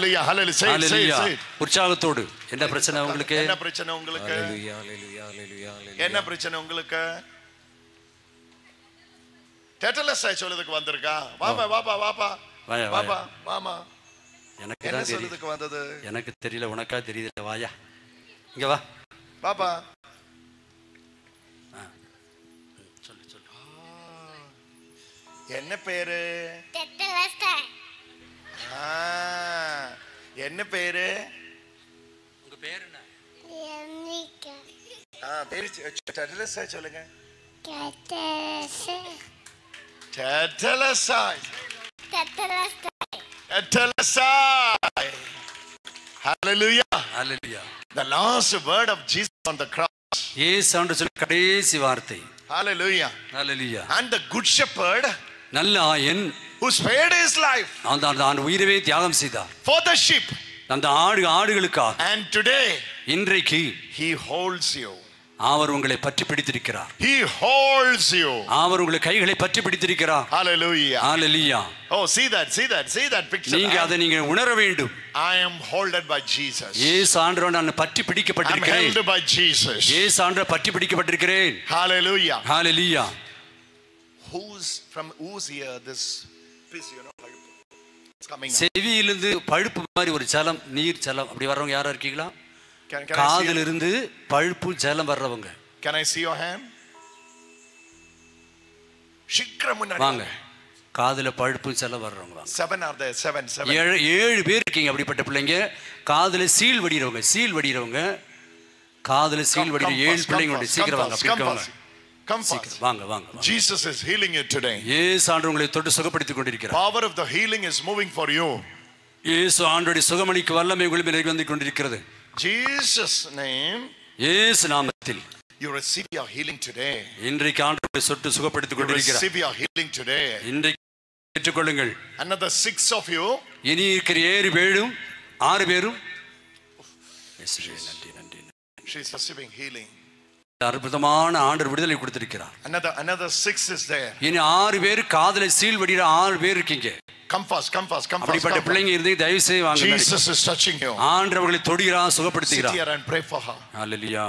Hallelujah, hallelujah. Say it, say it, say it. உற்சாகத்தோடு. என்ன பிரச்சனை உங்களுக்கு? என்ன பிரச்சனை உங்களுக்கு? Hallelujah, hallelujah, hallelujah, hallelujah. என்ன பிரச்சனை உங்களுக்கு? டெட்டலஸ் சொல்லுதுக்கு வந்திருக்கா? வாப்பா வாப்பா வாப்பா. வாப்பா வாமா. எனக்கு தான் சொல்லுதுக்கு வந்தது. எனக்கு தெரியல, உனக்கா தெரியுது. வாயா. இங்க வா. பாப்பா. சொல்லு சொல்லு. என்ன பேரு? டெட்டலஸ்டாய். என்ன பேரு? உங்க பேர் என்ன? எம்னிகா. பேரு டெட்டலஸ் சொல்லுங்க. டெட்டலஸ். டெட்டலஸாய். டெட்டலஸ்டாய். டெட்டலஸாய். Hallelujah. Hallelujah. The last word of Jesus on the cross. இயேசு ஆண்டவர் சொன்ன கடைசி வார்த்தை. Hallelujah. Hallelujah. And the good shepherd, நல்ல Ayan, who spared his life, அந்த உயிரவே தியாகம் செய்தார் for the sheep. அந்த ஆடுகளுக்காக. And today, இன்றைக்கு he holds you. அவர் உங்களை பற்றி பிடித்திருக்கிறார். He holds you. அவர் உங்களை கைகளை பற்றி பிடித்திருக்கிறார். Hallelujah. Hallelujah. Oh, see that picture. நீங்க அதை நீங்க உணர வேண்டும். I am held by Jesus. இயேசு ஆண்டவர் நான் பற்றி I am பிடிக்கப்பட்டிருக்கிறேன். held by Jesus. இயேசு ஆண்டவர் பற்றி பிடிக்கப்பட்டிருக்கிறேன். Hallelujah. Hallelujah. Who's here? This piece, you know, it's coming. செவியிலிருந்து பழுப்பு மாதிரி ஒரு ஜலம், நீர் ஜலம் அப்படி வர்றவங்க யாரா இருக்கீங்களா? Can காதில் இருந்து பழுப்பு ஜலம் வர்றவங்க. Can I see your hand? சீக்கிரம் முன்னாடி வாங்க. காதுல பழுப்பு ஜலம் வர்றவங்க வாங்க. 7 are there. 7. 7 பேர் இருக்கீங்க அப்படிப்பட்ட பிள்ளைங்க. காதுல சீல் வடிறவங்க. காதுல சீல் வடிற 7 பிள்ளைங்க வந்து சீக்கிரம் வாங்க. அப்படி இருக்கவங்க. Come fast. வாங்க. Jesus is healing you today. இயேசு ஆண்டவர் உங்களை தொட்டு சுகப்படுத்திக் கொண்டிருக்கிறார். Power of the healing is moving for you. இயேசு ஆண்டவருடைய சுகமளிக்கு வல்லமை உங்கள் மேல் வந்து கொண்டிருக்கிறது. Jesus name. இயேசு நாமத்தில் You receive your healing today. இன்றைக்கு ஆண்டவரை தொட்டு சுகப்படுத்திக் கொண்டிருக்கிறார். Receive your healing today. இன்றைக்கு ஏற்றுக்கொள்ளுங்கள். Another 6 of you. இனி இருக்கிற 6 பேரும் நன்றி. She is receiving healing. அற்புதமான ஆண்டவர் விடுதலை கொடுத்திருக்கிறார். Another 6 is there. இனி 6 பேர் காதுல சீல் வடிற 6 பேர் இருக்கீங்க. Come fast. அப்படிப்பட்ட பிள்ளைங்க இருந்து தயவு செய்து வாங்க. Jesus is touching you. ஆண்டவர் உங்களை தொடுகிறார், சுகப்படுத்துகிறார். Sit here and pray for her. Hallelujah.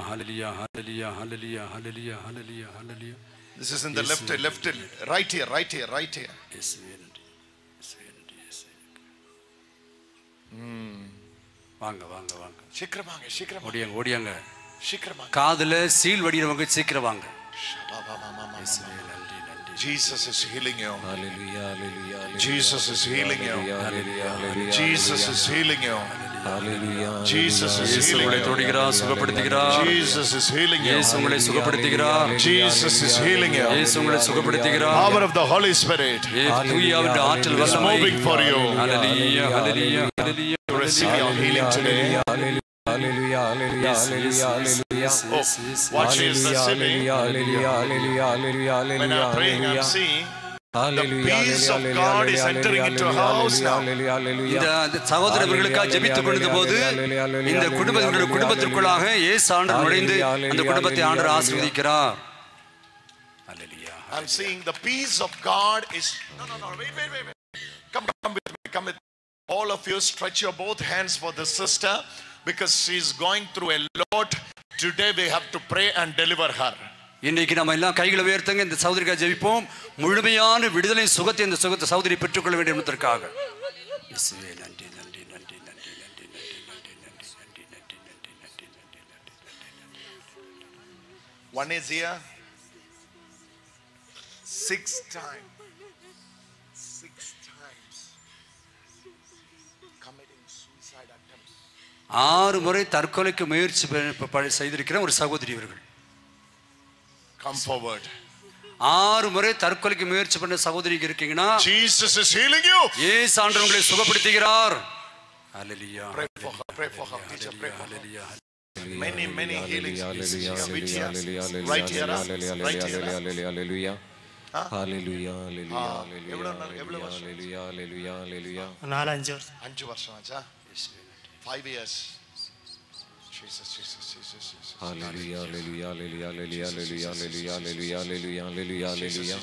This is in the left, right here. வாங்க. சீக்கிரம் ஓடியாங்க. சீக்கிரம் காதுல சீல் வடிறவங்க சீக்கிரம் வாங்க. Jesus is healing you. Hallelujah. Jesus is healing you. Hallelujah. Jesus is healing you. Hallelujah. Jesus is இயேசு healing உங்களை you. தொடுகிறார், சுகப்படுத்துகிறார். Jesus is healing you. இயேசு உங்களை சுகப்படுத்துகிறார். Jesus is healing you. இயேசு உங்களை சுகப்படுத்துகிறார். Power of the Holy Spirit தூயாவின் ஆற்றல் is வல்லமை moving for you. Hallelujah. You receive your healing today. Hallelujah. Oh, what she is receiving. When I'm praying, I'm seeing the peace of God is entering into her house now. இந்த சகோதரர்களுக்காக ஜெபித்துக் கொண்டிருந்தபோது இந்த குடும்பத்திற்குள்ளாக இயேசு ஆண்டவர் நுழைந்து அந்த குடும்பத்தை ஆண்டவர் ஆசீர்வதிக்கிறார். I'm seeing the peace of God is no wait. Come with me. All of you stretch your both hands for the sister because she is going through a lot. Today we have to pray and deliver her. இன்னைக்கு நம்ம எல்லாம் கைகளை உயர்த்துங்க, இந்த சகோதரிக்காக ஜெபிப்போம். முழுமையான விடுதலை சுகத்தை இந்த சகோதரி பெற்றுக்கொள்ள வேண்டும் என்பதற்காக. One is here 6 times committing suicide attempts. 6 முறை தற்கொலைக்கு முயற்சி செய்திருக்கிற ஒரு சகோதரி இவர்கள். Come forward. 6 முறை தற்கொலைக்கு முயற்சி பண்ண சகோதரிக்கு இருக்கீங்கன்னா Jesus is healing you. இயேசு ஆண்டவர் உங்களை சுகப்படுத்துகிறார். Hallelujah. Pray for her. Teacher, pray for her. Many healings. Right here. Hallelujah. Hallelujah. 5 வருஷம் ஆச்சா? 5 years. She Jesus, Jesus, Jesus, Jesus. Hallelujah, hallelujah, hallelujah, hallelujah, hallelujah, hallelujah, hallelujah, hallelujah, hallelujah.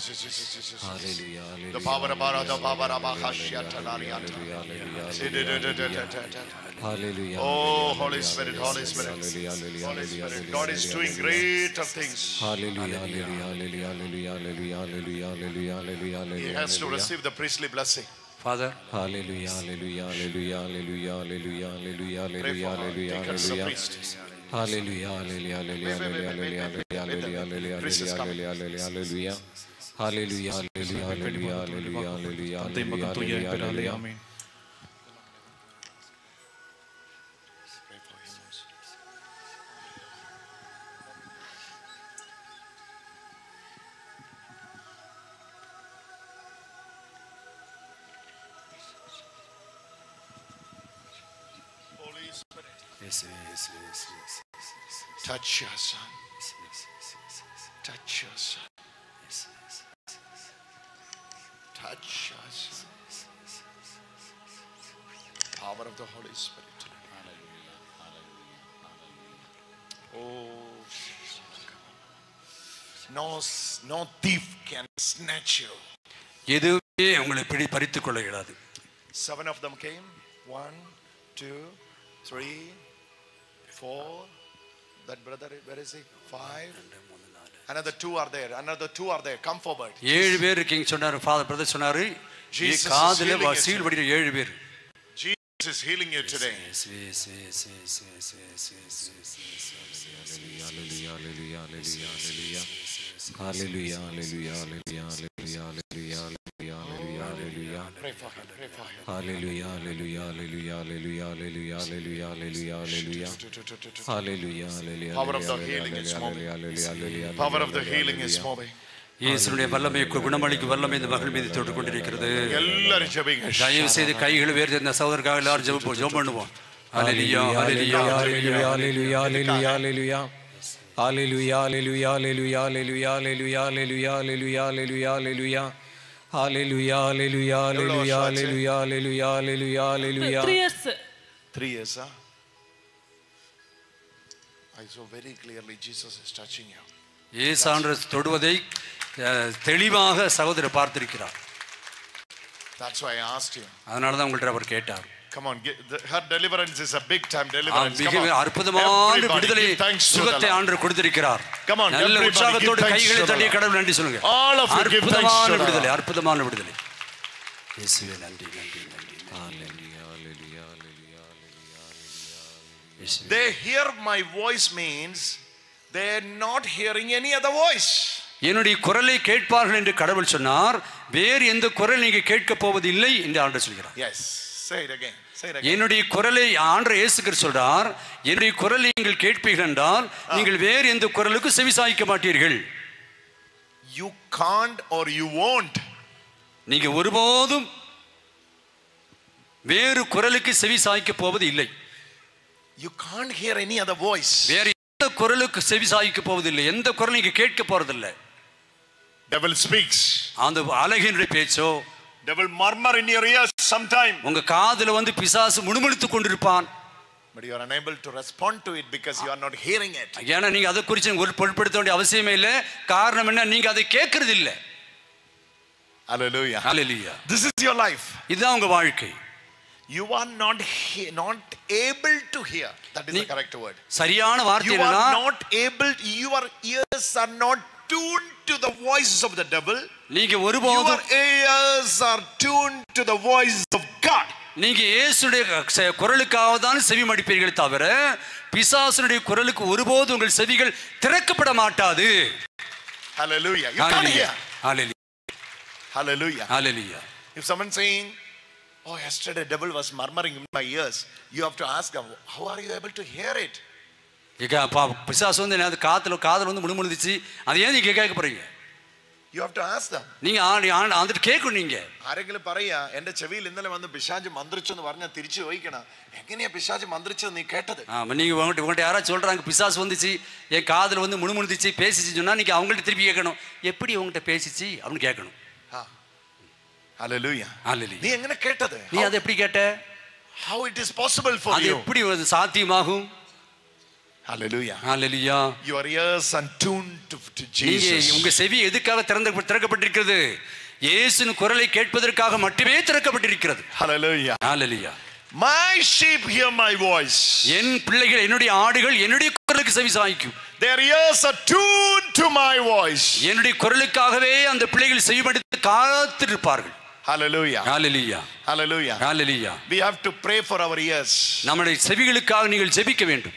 Hallelujah, hallelujah. The power of our the power of our Hallelujah. Oh, Holy Spirit, Holy Spirit. Holy Spirit. God is doing greater things. Hallelujah, hallelujah, hallelujah, hallelujah, hallelujah, hallelujah, hallelujah, hallelujah. He has to receive the priestly blessing. Father, Hallelujah, hallelujah, hallelujah, hallelujah, hallelujah, hallelujah, Pray hallelujah, for her. hallelujah, Take her as a hallelujah. priest. Hallelujah, hallelujah, hallelujah, hallelujah, hallelujah, hallelujah, hallelujah, hallelujah, hallelujah. Hallelujah, hallelujah, hallelujah, hallelujah, hallelujah, hallelujah, hallelujah, hallelujah. Pray for him also. Holy Spirit, yes, yes, yes, yes, touch your son. Touch your son. Touch your son. Power of the Holy Spirit. Oh, no thief can snatch you. எதுவுமே உங்களை பறித்துக் கொள்ள இயலாது. 7 of them came. 1, 2, 3, 4. That brother, where is he? 5. Another 2 are there. Another 2 are there. Come forward. 7 பேர் இருக்கீங்க சொன்னாரு. Father brother சொன்னாரு. Jesus காதுல சீல் வடிற 7 பேர். Jesus is healing you today. Hallelujah, hallelujah, hallelujah, hallelujah. Hallelujah, hallelujah, hallelujah, hallelujah, hallelujah, hallelujah, hallelujah. Pray for him. Pray for him. Hallelujah, hallelujah, hallelujah, hallelujah, hallelujah, hallelujah, hallelujah, hallelujah. Hallelujah, hallelujah. Power of the healing is moving. Power of the healing is moving. இயேசுவின் வல்லமை குணமளிக்கும் வல்லமை இந்த மகள் மீது தொட்டு கொண்டிருக்கிறது. எல்லாரும் ஜெபிங்க. தயவு செய்து கைகளை உயர்த்தி இந்த சகோதரருக்காக எல்லாரும் ஜெபம் பண்ணுவோம். ஹalleluya, ஹalleluya, hallelujah, hallelujah, hallelujah, hallelujah. Hallelujah, hallelujah, hallelujah, hallelujah, hallelujah, hallelujah, hallelujah, hallelujah, hallelujah. Hallelujah, hallelujah, hallelujah, hallelujah, hallelujah, hallelujah, hallelujah. 3 years. 3 years, huh? I saw very clearly Jesus is touching you. இயேசு ஆண்டவர் தொடுவதை தெளிவாக சகோதரர் பார்த்திருக்கிறார். That's why I asked you. அதனால தான் உங்கள்ட்ட அவர் கேட்டார். Come on, her deliverance is a big time deliverance. மிக அற்புதமான விடுதலை சுகத்தை ஆண்டவர் கொடுத்திருக்கிறார். நல்ல உற்சாகத்தோடு கைகளை தட்டி கடவுள் நன்றி சொல்லுங்க. அற்புதமான விடுதலை, அற்புதமான விடுதலை. இயேசுவே நன்றி, நன்றி, நன்றி. Hallelujah, hallelujah, hallelujah, hallelujah. They hear my voice means they are not hearing any other voice. என்னுடைய குரலை கேட்பார்கள் என்று கடவுள் சொன்னார். வேறு எந்த குரல் நீங்க கேட்க போவது இல்லை என்று ஆண்டவர் சொல்கிறார். Yes, say it again. Say it again. என்னுடைய குரலை ஆண்டவர் இயேசு கிறிஸ்து சொல்றார். என்னுடைய குரலை நீங்கள் கேட்பீர்கள் என்றால் நீங்கள் வேறு எந்த குரலுக்கு செவிசாய்க்க மாட்டீர்கள். You can't or you won't. நீங்க ஒருபோதும் வேறு குரலுக்கு செவிசாய்க்க போவது இல்லை. You can't hear any other voice. வேறு எந்த குரலுக்கு செவிசாய்க்க போவதில்லை. எந்த குரல் நீங்க கேட்க போறதில்லை. Devil speaks. அந்த அழகினுடைய பேச்சோ, Devil murmur in your ears sometime. உங்க காதுல வந்து பிசாசு முணுமுணுத்துக் கொண்டிருப்பான். But you are unable to respond to it because you are not hearing it. ஏன்னா நீங்க அதை குறித்து ஒரு பொருட்படுத்த வேண்டிய அவசியமே இல்லை. காரணம் என்ன? நீங்க அதை கேட்கறது இல்லை. Hallelujah. Hallelujah. This is your life. இதுதான் உங்க வாழ்க்கை. You are not able to hear. That is the correct word. சரியான வார்த்தை You என்னன்னா, are not able. Your ears are not tuned to the voices of the devil. நீங்க Your ஒருபோதும் ears are tuned to the voice of God. நீங்க இயேசுடைய குரலுக்காக தான் செவி மடிப்பீர்கள் தவிர பிசாசுடைய குரலுக்கு ஒருபோதும் உங்கள் செவிகள் திறக்கப்பட மாட்டாது. Hallelujah. You can't hear. Hallelujah. Hallelujah. Hallelujah. If someone saying, "Oh, yesterday devil was murmuring in my ears," you have to ask them, "How are you able to hear it?" பிசாசு வந்து என்ன காதல் வந்து முணுமுணுந்துச்சு, அது ஏன் நீங்க கேட்க போறீங்க? You have to ask them. நீங்க அந்த கேட்கணும். நீங்க ആരെങ്കിലും പറയാ എന്റെ ചെവിയിൽ ഇന്നലെ വന്ന് പിശാച് മന്ത്രിച്ചെന്ന് പറഞ്ഞാൽ തിരിച്ചു ചോദിക്കണം, എങ്ങനെയാ പിശാച് മന്ത്രിച്ചത് നീ കേട്ടത്? நீங்க உங்கள்கிட்ட யாராவது சொல்றாங்க பிசாசு வந்துச்சு, என் காதுல வந்து முணுமுணுந்துச்சு பேசிச்சு சொன்னா நீங்க அவங்கள்ட்ட திருப்பி கேட்கணும், எப்படி உங்கள்கிட்ட பேசிச்சு அப்படின்னு கேட்கணும். Hallelujah. Hallelujah. நீ எങ്ങനെ கேட்டது? நீ அதை எப்படி கேட்ட? How it is possible for அது you? எப்படி சாத்தியமாகும்? Hallelujah. Hallelujah. Your ears untuned to Jesus. உங்க செவி எதுக்காக திறக்கப்பட்டிருக்கிறது? இயேசுவின் குரலை கேட்பதற்காக மட்டுமே திறக்கப்பட்டிருக்கிறது. Hallelujah. Hallelujah. My sheep hear my voice. என் பிள்ளைகள், என்னுடைய ஆடுகள் என்னுடைய குரலுக்கு செவி சாய்க்கும். Their ears are tuned to my voice. என்னுடைய குரலுக்காகவே அந்த பிள்ளைகள் செவிமடுத்து காத்திருப்பார்கள். Hallelujah. Hallelujah. Hallelujah. Hallelujah. We have to pray for our ears. நம்முடைய செவிகளுக்காக நீங்கள் ஜெபிக்க வேண்டும்.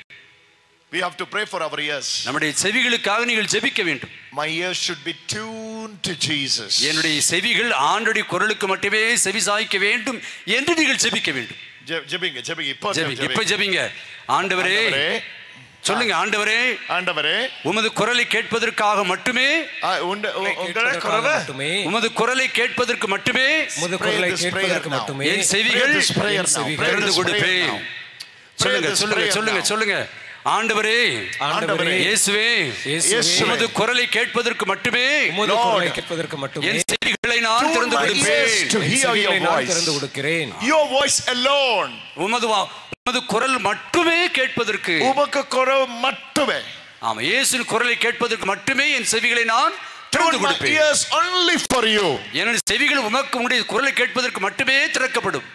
We have to pray for our ears. நம்முடைய செவிகளுக்காக நீங்கள் ஜெபிக்க வேண்டும். My ears should be tuned to Jesus. என்னுடைய செவிகள் ஆண்டவருடைய குரலுக்கு மட்டுமே செவி சாய்க்க வேண்டும் என்று நீங்கள் ஜெபிக்க வேண்டும். ஜெபிங்க இப்ப ஜெபிங்க. ஆண்டவரே, சொல்லுங்க, ஆண்டவரே, ஆண்டவரே, உமது குரலை கேட்பதற்காக மட்டுமே, உமது குரலை கேட்பதற்கு மட்டுமே என் செவிகள் திறந்து கொடுப்பேன். சொல்லுங்க சொல்லுங்க சொல்லுங்க சொல்லுங்க. ஆண்டவரே, இயேசுவே, உமது குரலை கேட்பதற்கு மட்டுமே என் செவிகளை நான் திறந்து கொடுக்கிறேன். Your voice alone. உமது குரல் மட்டுமே கேட்பதற்கு, உமக்கு குரல் மட்டுமே, ஆமா, இயேசுவின் குரலை கேட்பதற்கு மட்டுமே என் செவிகளை நான் திறந்து கொடுப்பேன். Ears only for you. என்னுடைய செவிகள் உமக்கு உம்முடைய குரலை கேட்பதற்கு மட்டுமே திறக்கப்படும்.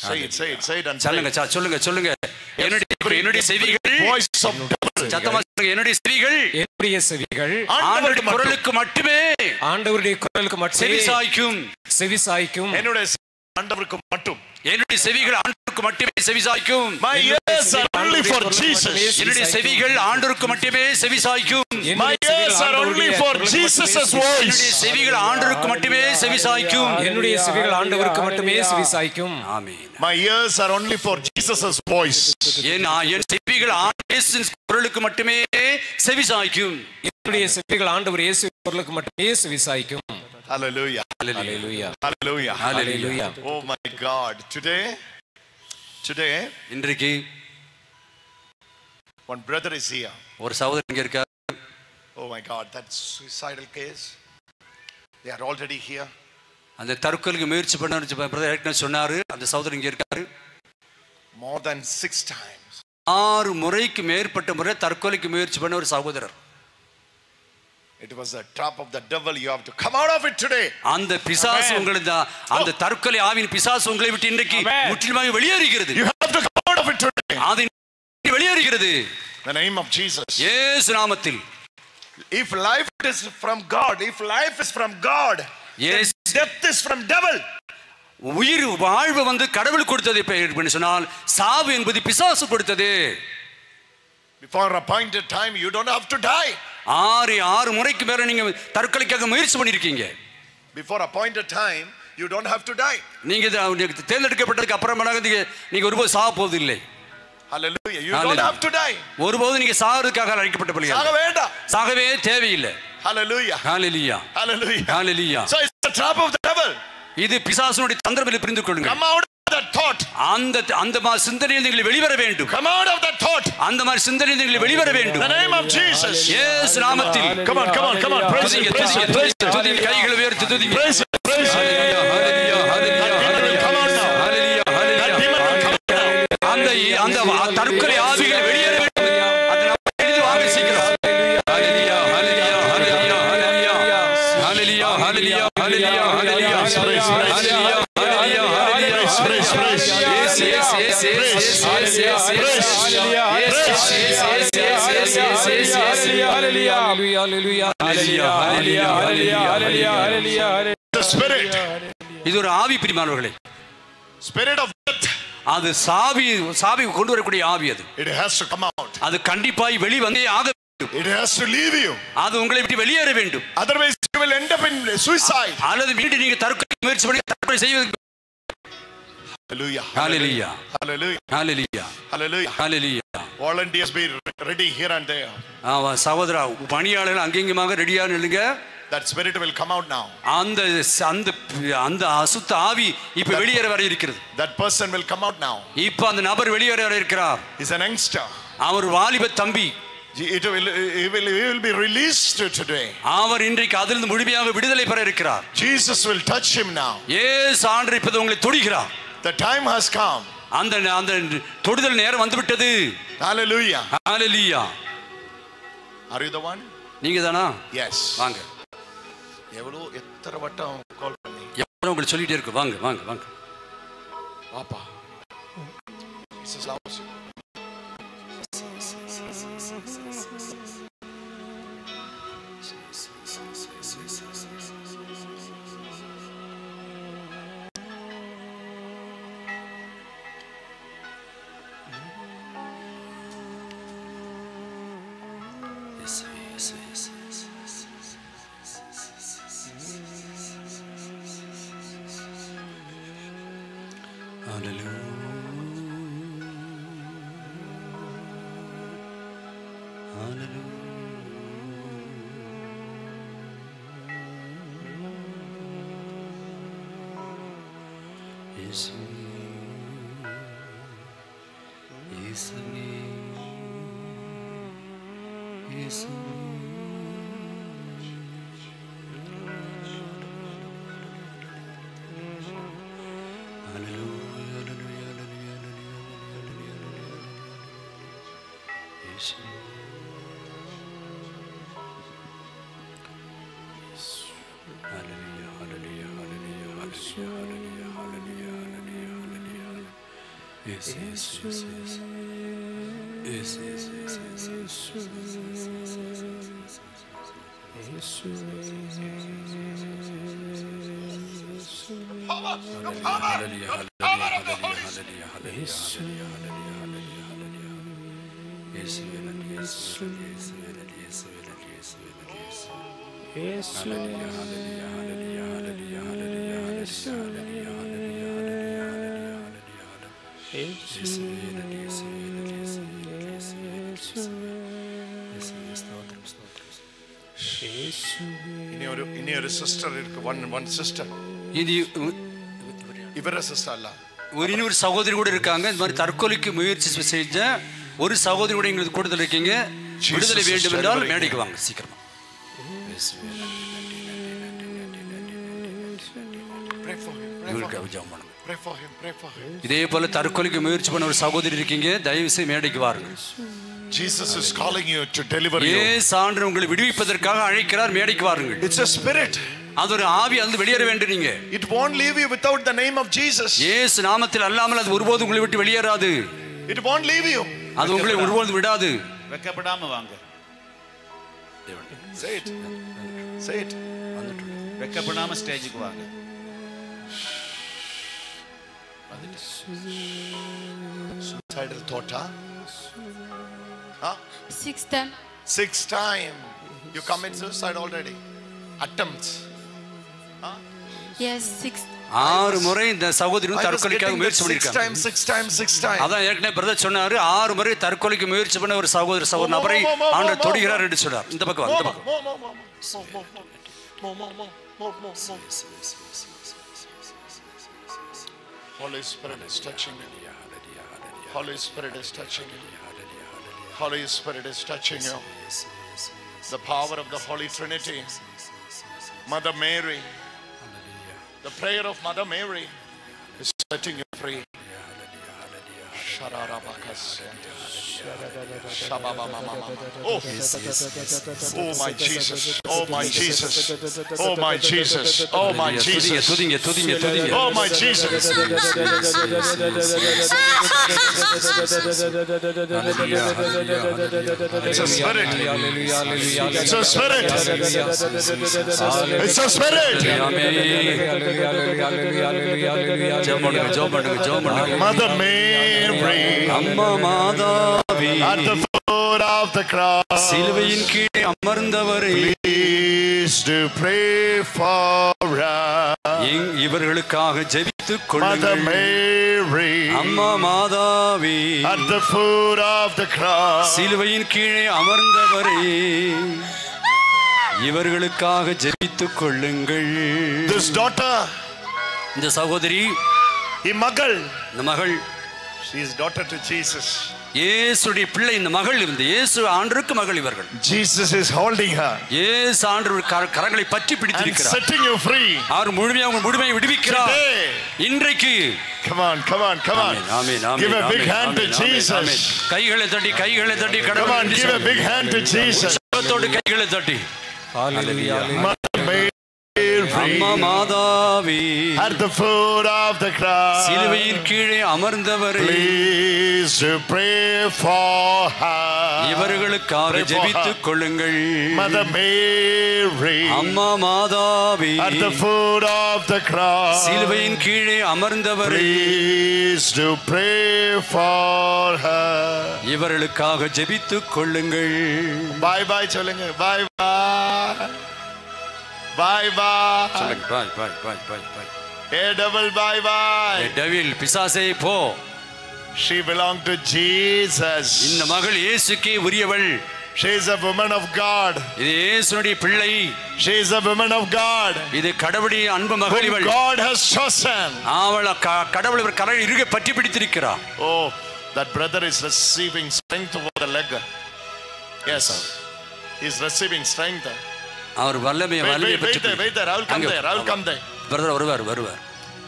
Say it and சொல்லுங்க சொல்லுங்க. என்னுடைய செவிகள், சத்தமா சொல்லுங்க, என்னுடைய செவிகள் ஆண்டவருடைய குரலுக்கு மட்டுமே செவி சாய்க்கும். என்னுடைய ஆண்டவருக்கு மட்டும், என்னுடைய செவிகள் ஆண்டவருக்கு மட்டுமே செவி சாய்க்கும். My ears are only for Jesus. என்னுடைய செவிகள் ஆண்டவருக்கு மட்டுமே செவி சாய்க்கும். My ears are only for Jesus' voice. என்னுடைய செவிகள் ஆண்டவருக்கு மட்டுமே செவி சாய்க்கும். என்னுடைய செவிகள் ஆண்டவருக்கு மட்டுமே செவி சாய்க்கும். ஆமென். My ears are only for Jesus' voice. என் செவிகள் இயேசுவின் குரலுக்கு மட்டுமே செவி சாய்க்கும். என்னுடைய செவிகள் ஆண்டவர் இயேசுவின் குரலுக்கு மட்டுமே செவி சாய்க்கும். Hallelujah. Hallelujah. Hallelujah. Hallelujah. Oh my God. Today இன்றைக்கு one brother is here. ஒரு சகோதரர் இங்க இருக்கார். Oh my God, that suicidal case. They are already here. அந்த தற்கொலைக்கு முயற்சி பண்ண பிரதர் ஏற்கனவே சொன்னாரு. அந்த சகோதரர் இங்க இருக்காரு. More than 6 times. 6 முறைக்கு மேற்பட்ட முறை தற்கொலைக்கு முயற்சி பண்ண ஒரு சகோதரர். It was the trap of the devil. You have to come out of it today. அந்த பிசாசு உங்களை, அந்த தற்கொலை ஆவியின் பிசாசு உங்களை விட்டு இன்றைக்கு முற்றிலுமாக வெளியேறுகிறது. You have to come out of it today. அது வெளியேறுகிறது. The name of Jesus. இயேசு நாமத்தில். If life is from God, yes, death is from devil. உயிர் வாழ்வு வந்து கடவுள் கொடுத்தது. இப்ப சொன்னால் சாவு என்பது பிசாசு கொடுத்தது. Before appointed time you don't have to die. 6 முறைக்கு மேல நீங்க தற்கொலைக்காக முயற்சி பண்ணிருக்கீங்க. Before appointed time you don't have to die. நீங்க தேர்ந்தெடுக்கப்பட்டதுக்கு அப்புறமா நீங்க ஒருபோது சாக போவது இல்லை. Hallelujah. You don't have to die. ஒருபோது நீங்க சாகிறதுக்காக அழைக்கப்பட்டவர்கள். சாக வேண்டாம். சாகவே தேவையில்லை. Hallelujah. Hallelujah. Hallelujah. Hallelujah. So it's the trap of the devil. இது பிசாசுனுடைய தந்திரம் என்று புரிந்து கொள்ளுங்கள். Come out of that thought. அந்த சிந்தனையில் நீங்கள் வெளிவர வேண்டும். Come out of that thought. அந்த மாதிரி சிந்தனையில் நீங்கள் வெளிவர வேண்டும். The name of Jesus. இயேசு நாமத்தில். Come on. Praise Him. துதிங்க, கைகளை உயர்த்தி துதிங்க. Praise Him. Hallelujah. Come on now. அந்த தற்கொலை ஆவிகள் வெளியேற வேண்டும். அது நம்ம எழுதி வாங்க சீக்கிரம். இது ஒரு ஆவி பிரிமானவர்களே. Spirit of death. அது சாவி கொண்டு வரக்கூடிய ஆவி. அது It has to come out. அது கண்டிப்பாய் வெளிவந்தே ஆக வேண்டும். It has to leave you. அது உங்களை விட்டு வெளியேற வேண்டும். Otherwise you will end up in suicide. அல்லது மீண்டும் நீங்க தற்கொலை முயற்சி பண்ணி தற்கொலை செய்வது. Hallelujah. Hallelujah. Hallelujah. Hallelujah. Hallelujah. Hallelujah. Volunteers be ready here and there. சகோதரா, பணியாளர்கள் அங்கேயுமாக ரெடியா நில்லுங்க. That spirit will come out now. அந்த அசுத்த ஆவி இப்ப வெளியேற வர இருக்கிறது. That person will come out now. இப்ப அந்த நபர் வெளியேற வர இருக்கிறார். He's an youngster. அவர் வாலிப தம்பி. He will be released today. அவர் இன்றைக்கு அதிலிருந்து முழுமையாக விடுதலை பெற இருக்கிறார். Jesus will touch him now. இயேசு ஆண்டவர் இப்ப உங்களை தொடுகிறார். The time has come. அந்த தொடுதல் நேரம் வந்துவிட்டது. Hallelujah. Hallelujah. Are you the one? நீங்க தானா? Yes. வாங்க. எவ்வளவு எத்தனை வட்டம் கால் பண்ணி எவ்வளவு உங்களுக்கு சொல்லிட்டே இருக்கு. வாங்க வாங்க வாங்க. வாப்பா. Jesus loves you. ഇനി ഒരു സിസ്റ്റർ ഇருக்கு one sister ഇവരുടെ സിസ്റ്റർ അല്ല ஒரு சகோதரி கூட இருக்காங்க இந்த மாதிரி தற்கொலைக்கு முயற்சி செஞ்ச ஒரு சகோதரி கூட எங்களுக்கு கூட்டத்தில் இருக்கீங்க விடுதலை வேண்டும் என்றால் மேடைக்கு வாங்க சீக்கிரமா இதே போல தற்கொலைக்கு முயற்சி பண்ண ஒரு சகோதரி இருக்கீங்க தயவு செய்து மேடைக்கு வாருங்க Jesus is calling you to deliver you. இயேசு ஆண்டவர் உங்களை விடுவிப்பதற்காக அழைக்கிறார் மேடைக்கு வாருங்கள் It's a spirit. அது ஒரு ஆவி அது வெளியேற வேண்டும் நீங்க It won't leave you without the name of Jesus. இயேசு நாமத்தில் அல்லாமல் அது ஒருபோதும் உங்களை விட்டு வெளியேறாது It won't leave you. அது உங்களை ஒருபோதும் விடாது வெட்கப்படாம வாங்க Say it. Say it. வெட்கப்படாம ஸ்டேஜுக்கு வாங்க Suicidal thought, huh? Sixth time. You commit suicide already. Attempts. Huh? Yes, 6. 6 முறை இந்த சகோதரன் தற்கொலைக்காக முயற்சி பண்ணிருக்காங்க. Six time. அதான் ஏற்கனவே பிரதர் சொன்னாரு 6 முறை தற்கொலைக்கு முயற்சி பண்ண ஒரு சகோதர நபரை ஆண்டவர் தொடுகிறார் என்று சொன்னார். இந்த பக்கம் வா, இந்த பக்கம். Holy Spirit is touching you. Holy Spirit is touching you. Holy Spirit is touching you. The power of the Holy Trinity. Mother Mary. The prayer of Mother Mary is setting you free. Oh, oh my Jesus. Oh my Jesus. Oh my Jesus. Oh my Jesus. Oh my Jesus. It's a spirit. It's a spirit. It's a spirit. Mother Mary, அம்மா மாதாவி at the foot of the cross, சிலுவையின் கீழே அமர்ந்தவரே please do pray for us. இவர்களுக்காக ஜெபித்துக் Mother கொள்ளுங்கள். Mary, அம்மா மாதாவி at the foot of the cross, சிலுவையின் கீழே அமர்ந்தவரே இவர்களுக்காக ஜெபித்துக் கொள்ளுங்கள். this daughter, இந்த சகோதரி இந்த மகள், இந்த மகள் She is daughter to Jesus. இயேசுடைய பிள்ளை இந்த மகள் இந்த இயேசு ஆண்டவருக்கு மகள் இவர்கள். Jesus is holding her. இயேசு ஆண்டவர் கரங்களை பற்றி பிடித்திருக்கிறார். And setting you free. அவர் முழுமையாக விடுவிக்கிறார். இன்றைக்கு come on. Amen. Give a big hand to Jesus. கைகளை தட்டி கடவுளை come on, give a big hand to Jesus. உற்சாகத்தோடு கைகளை தட்டி Hallelujah. அம்மா மாதாவே at the foot of the cross சிலுவையின் கீழே அமர்ந்தவரே please pray for her. இவர்களுக்காக ஜெபித்துக் கொள்ளுங்கள். Mother Mary அம்மா மாதாவே at the foot of the cross சிலுவையின் கீழே அமர்ந்தவரே please pray for her. இவர்களுக்காக ஜெபித்துக் கொள்ளுங்கள். bye bye சொல்லுங்க. bye bye. bye bye. சொல்லுங்க. bye. A double bye bye. Devil பிசாசே போ. She belonged to Jesus. இந்த மகள் இயேசுக்கே உரியவள். She is a woman of God. இது இயேசுவுடைய பிள்ளை. She is a woman of God. இது கடவுளுடைய அன்பு மகள் இவள். God has chosen. அவள் கடவுள் இவர் கரை இறுக பற்றி பிடித்திருக்கிறார். Oh, that brother is receiving strength over the leg. Yes, he is receiving strength. அவர் வல்லமையை wait there. I will come there. Brother வருவார்.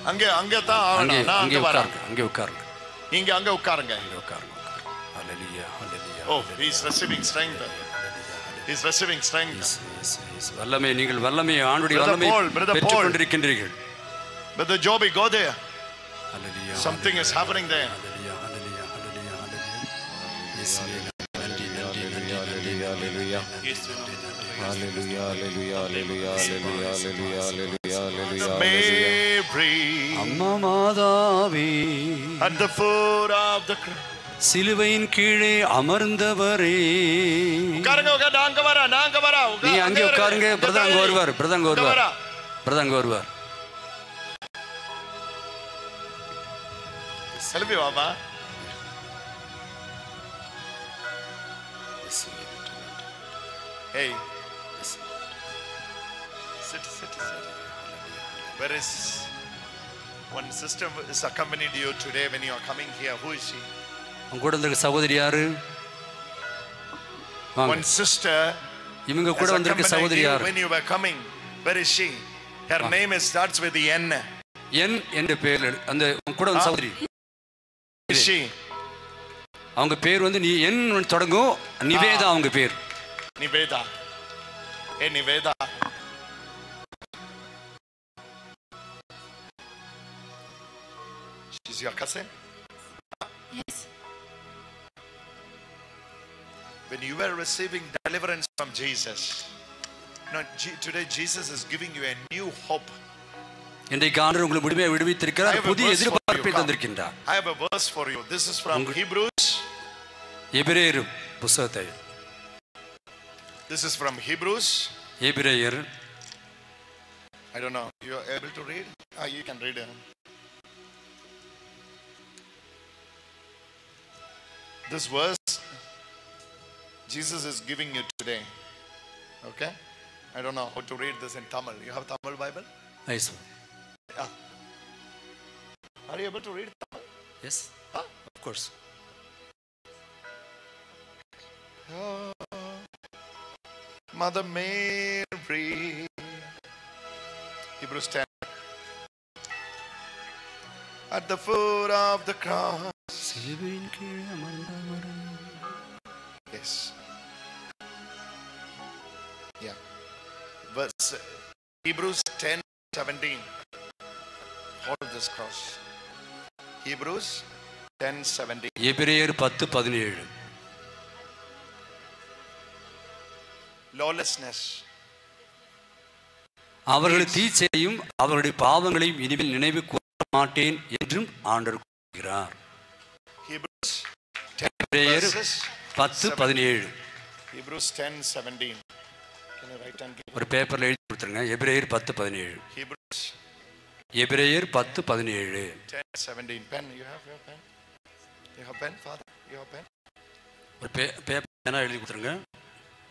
அங்கே தான் ஆவணும். நான் அங்கே வரேன். அங்கே உட்காருங்க. நீங்க அங்கே உட்காருங்க. ஹalleluya. Oh, he is receiving strength. He is receiving strength. Yes. வல்லமை நீங்கள் வல்லமையை ஆண்டுடைய வல்லமையை பெற்றுக் கொண்டிருக்கின்றீர்கள். Brother Joby, go there. Hallelujah. Something is happening there. Hallelujah. Mary அம்மா மாதாவே at the foot of the cross சிலுவையின் கீழே அமர்ந்தவரே. உட்காருங்க. நாங்க வரா. நீங்க அங்கே உட்காருங்க. பிரதர் அங்க வருவார். செல்வி வாமா. Hey. Sit. Where is one sister is accompanied you today when you are coming here? Who is she? உங்க கூட வந்திருக்க சகோதரி யாரு? One sister இவங்க கூட வந்திருக்க சகோதரி யாரு? When you were coming, where is she? Her name starts with the N. N என்ற பேர்ல அந்த கூட வந்த சகோதரி. Is she? அவங்க பேர் வந்து நீ N தொடங்கும். நிவேதா அவங்க பேர். Niveda. Hey Niveda. She's your cousin? Yes. When you were receiving deliverance from Jesus, today Jesus is giving you a new hope. இன்றைக்கு ஆண்டவர் உங்களை முழுமையாக விடுவித்திருக்கிறார். புதிய எதிர்பார்ப்பை தந்திருக்கின்றார். I have a verse for you. This is from Hebrews. எபிரேயர் புத்தகத்தை. This is from Hebrews. எபிரேயர். I don't know. You are able to read? You can read it. This verse Jesus is giving you today. Okay? I don't know how to read this in Tamil. You have Tamil Bible? Yes. Yeah. Are you able to read Tamil? Yes. Of course. Mother Mary. Hebrews 10. At the foot of the cross. Yes. Yeah. Verse Hebrews 10:17. Hold this cross. Hebrews 10:17. எபிரேயர் 10:17. Lawlessness. அவர்கள் தீச்சையும் அவருடைய பாவங்களையும் இனிமேல் நினைவு கூற மாட்டேன் என்றும் ஆண்டவர் கூறுகிறார். Hebrews எபிரேயர் 10:17. Hebrews 10:17. Can you write and give? ஒரு பேப்பர்ல எழுதி கொடுத்துருங்க. எபிரேயர் 10:17. Hebrews. எபிரேயர் 10:17. 10:17. Pen. You have your pen? You have pen, Father? You have pen? ஒரு பேப்பர் என்ன எழுதி கொடுத்துருங்க.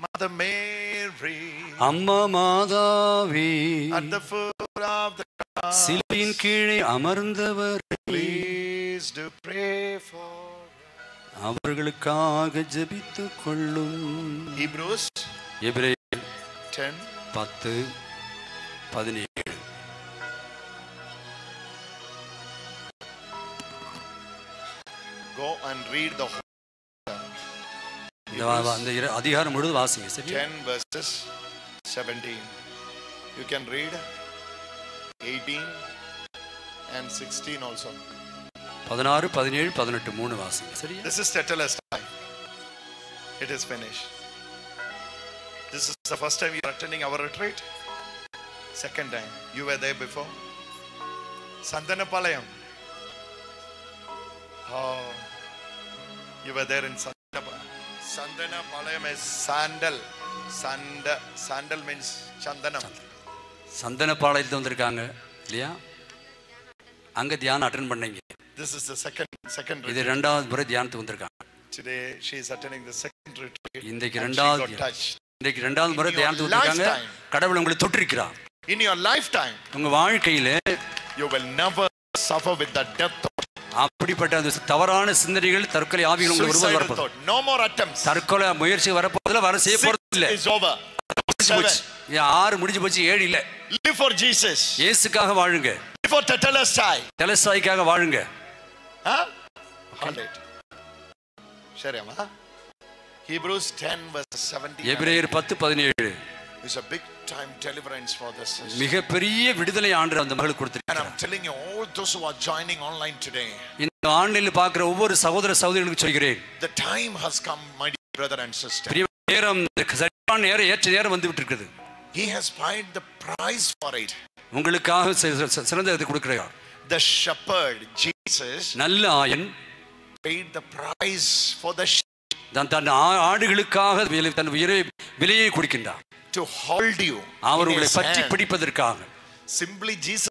Mother Mary. அம்மா மாதாவே. At the foot of the cross. சிலுவையின் கீழே அமர்ந்தவர். Please please do pray for. அவர்களுக்காக ஜெபித்துக் கொள்ளும். Hebrews எபிரேயர் 10:17. Go and read the whole. அந்த அதிகாரம் முழுவதும் வாசிங்க. 10 verses 17. You can read 18 and 16 also. 16, 17, 18 மூணு வாசிங்க. சரியா? This is Tetelestai. It is finished. This is the first time you are attending our retreat. Second time. You were there before. Sandanapalayam. Oh, you were there in Sandanapalayam. Sandanapalayam is sandal. Sandal means chandanam. சந்தனப்பாளையத்துல வந்திருக்காங்க இல்லையா? அங்க தியானம் attend பண்ணீங்க. This is the second இது இரண்டாவது முறை தியானத்துக்கு வந்திருக்காங்க. Today she is attending the second retreat. இன்றைக்கு இரண்டாவது முறை தியானத்துக்கு வந்திருக்காங்க. கடவுள் உங்களை தொட்டிருக்கிறார். In your lifetime, உங்க வாழ்க்கையில you will never suffer with the death thought. அப்படிப்பட்ட அந்த தவறான சிந்தனைகள், தற்கொலை ஆவிகள் உங்களுக்கு ஒருவர் வரப்போகுது. No more attempts. தற்கொலை முயற்சி வரப்போதில்லை, வர செய்ய போறது இல்ல. Is over. 6 முடிஞ்சு போச்சு, 7 இல்ல. Live for Jesus. இயேசுக்காக வாழுங்க. Live for Tetelestai. தெலஸ்தாய்க்காக வாழுங்க. Hold it. சரியாமா? Hebrews 10 verse 17. எபிரேயர் 10:17. It's a big time deliverance for this. மிகப்பெரிய விடுதலை ஆண்டவர் அந்த மகளுக்கு கொடுத்திருக்கிறார். And I'm telling you, all those who are joining online today, இந்த ஆன்லைனில் பார்க்கிற ஒவ்வொரு சகோதர சகோதரிகளுக்கு சொல்கிறேன், the time has come, my dear brother and sister. நேரம் ஏற்ற நேரம் வந்து விட்டிருக்கிறது. He has paid the price for it. உங்களுக்காக சிறந்ததை கொடுக்கிறார். The shepherd Jesus நல்ல Ayan paid the price for the தன் ஆடுகளுக்காக தன் விலையை கொடுக்கின்றார். to hold you. அவர் உங்களை பற்றி பிடிப்பதற்காக. Simply Jesus